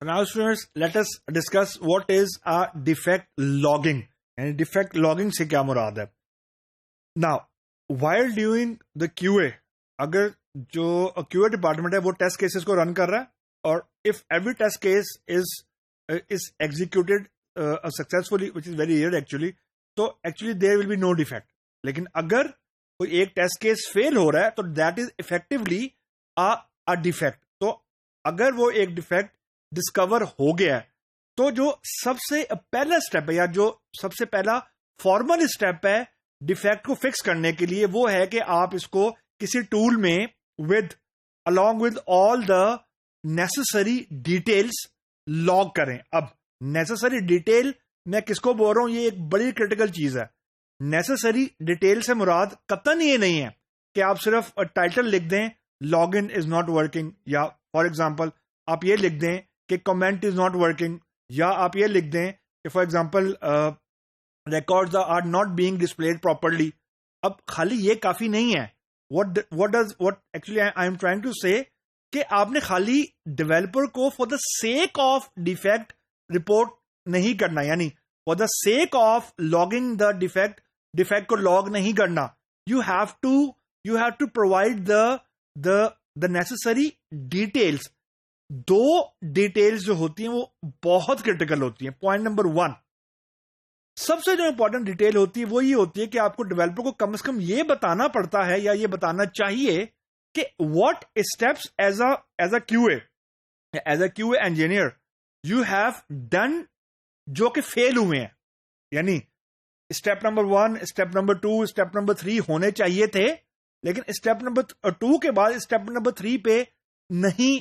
Now students, let us discuss what is a defect logging. यानी defect logging से क्या मुराद है? Now, while doing the QA, अगर जो QA डिपार्टमेंट है वो टेस्ट केसेस को रन कर रहा है और if every test case is executed successfully, which is very rare actually, तो actually there will be no defect. लेकिन अगर कोई एक टेस्ट केस फेल हो रहा है तो that is effectively a defect. तो अगर वो एक डिफेक्ट डिस्कवर हो गया है तो जो सबसे पहला स्टेप है या जो सबसे पहला फॉर्मल स्टेप है डिफेक्ट को फिक्स करने के लिए वो है कि आप इसको किसी टूल में along with all the necessary details log करें. अब नेसेसरी डिटेल मैं किसको बोल रहा हूं, ये एक बड़ी क्रिटिकल चीज है. नेसेसरी डिटेल से मुराद कतन ये नहीं है कि आप सिर्फ टाइटल लिख दें log in is not working, या फॉर एग्जाम्पल आप ये लिख दें कि कमेंट इज नॉट वर्किंग, या आप ये लिख दें कि for example records are not being displayed properly. अब खाली ये काफी नहीं है. What actually I am trying to say कि आपने खाली डेवलपर को for the sake of defect report नहीं करना, यानी for the sake of logging the defect को लॉग नहीं करना. You have to provide the necessary details. दो डिटेल्स जो होती हैं वो बहुत क्रिटिकल होती हैं. पॉइंट नंबर 1, सबसे जो इंपॉर्टेंट डिटेल होती है वो ये होती है कि आपको डेवलपर को कम से कम ये बताना पड़ता है या ये बताना चाहिए कि what steps as a QA engineer you have done जो कि फेल हुए हैं. यानी step number 1, step number 2, step number 3 होने चाहिए थे, लेकिन स्टेप नंबर 2 के बाद स्टेप नंबर 3 पे नहीं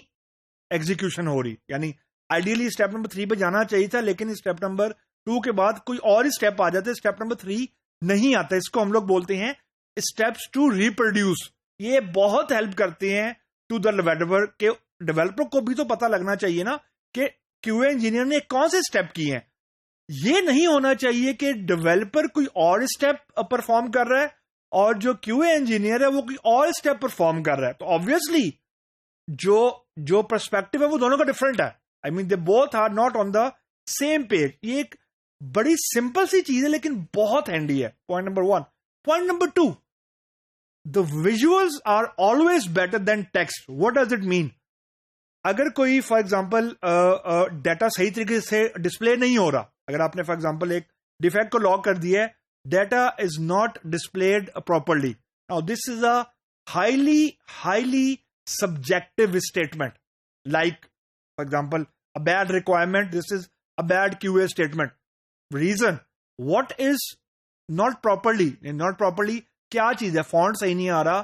एग्जीक्यूशन हो रही. यानी आइडियली स्टेप नंबर 3 पे जाना चाहिए था, लेकिन स्टेप नंबर 2 के बाद कोई और स्टेप आ जाते, स्टेप नंबर 3 नहीं आता. इसको हम लोग बोलते हैं स्टेप्स टू रिप्रोड्यूस. ये बहुत हेल्प करते हैं टू द डेवलपर के डेवलपर को भी तो पता लगना चाहिए ना कि क्यूए इंजीनियर ने कौन से स्टेप किए हैं. ये नहीं होना चाहिए कि डेवलपर कोई और स्टेप परफॉर्म कर रहा है और जो क्यूए इंजीनियर है वो कोई और स्टेप परफॉर्म कर रहा है. तो ऑब्वियसली जो पर्सपेक्टिव है वो दोनों का डिफरेंट है. I mean they both are not on the same page. ये एक बड़ी सिंपल सी चीज है लेकिन बहुत हैंडी है. Point number 1. Point number 2, the visuals are always better than text. What does it mean? अगर कोई फॉर एग्जाम्पल डाटा सही तरीके से डिस्प्ले नहीं हो रहा, अगर आपने फॉर एग्जाम्पल एक डिफेक्ट को लॉग कर दिया है, data is not displayed properly. Now this is a highly subjective statement, like for example a bad requirement. This is a bad QA statement. Reason, what is not properly क्या चीज है? Font सही नहीं आ रहा,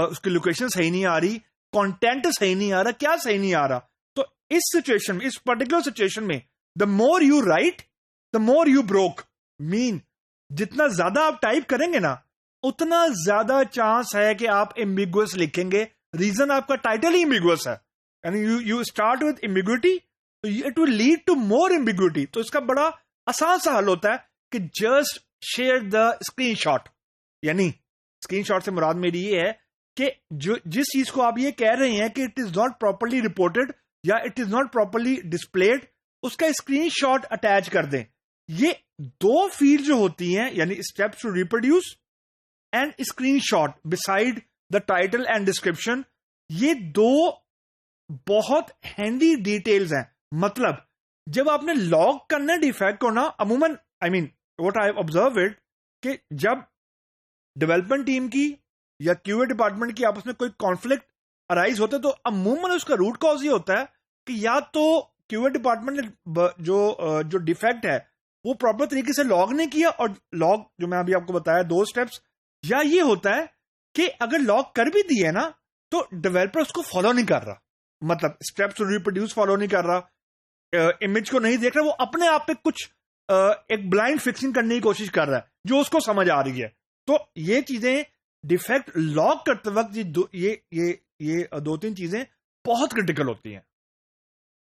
उसकी लोकेशन सही नहीं आ रही, कंटेंट सही नहीं आ रहा, क्या सही नहीं आ रहा. तो इस सिचुएशन में, इस पर्टिकुलर सिचुएशन में, the more you right the more you broke. Mean जितना ज्यादा आप टाइप करेंगे ना उतना ज्यादा चांस है कि आप एम्बिगुअस लिखेंगे. रीजन आपका टाइटल ही एम्बिगुअस है, यानी यू स्टार्ट विद एम्बिग्युइटी, तो it will lead to more ambiguity. तो इसका बड़ा आसान सा हल होता है कि जस्ट शेयर द स्क्रीनशॉट. यानी स्क्रीनशॉट से मुराद मेरी ये है कि जो जिस चीज को आप ये कह रहे हैं कि it is not properly reported या it is not properly displayed, उसका स्क्रीनशॉट अटैच कर दें. ये दो फील्ड जो होती हैं, यानी steps to reproduce and screenshot beside the title and description, ये दो बहुत हैंडी डिटेल्स हैं. मतलब जब आपने लॉग करना है डिफेक्ट को ना, अमूमन I mean what I observe it कि जब डेवलपमेंट टीम की या क्यूए डिपार्टमेंट की आपस में कोई कॉन्फ्लिक्ट अराइज होता है तो अमूमन उसका रूट कॉज ये होता है कि या तो क्यूए डिपार्टमेंट ने जो डिफेक्ट है वो प्रॉपर तरीके से लॉग नहीं किया, और लॉग जो मैं अभी आपको बताया 2 स्टेप्स, या ये होता है कि अगर लॉग कर भी दिए ना तो डेवलपर उसको फॉलो नहीं कर रहा. मतलब स्टेप्स टू रिप्रोड्यूस फॉलो नहीं कर रहा, इमेज को नहीं देख रहा, वो अपने आप पे कुछ एक ब्लाइंड फिक्सिंग करने की कोशिश कर रहा है जो उसको समझ आ रही है. तो ये चीजें डिफेक्ट लॉग करते वक्त ये 2-3 चीजें बहुत क्रिटिकल होती हैं.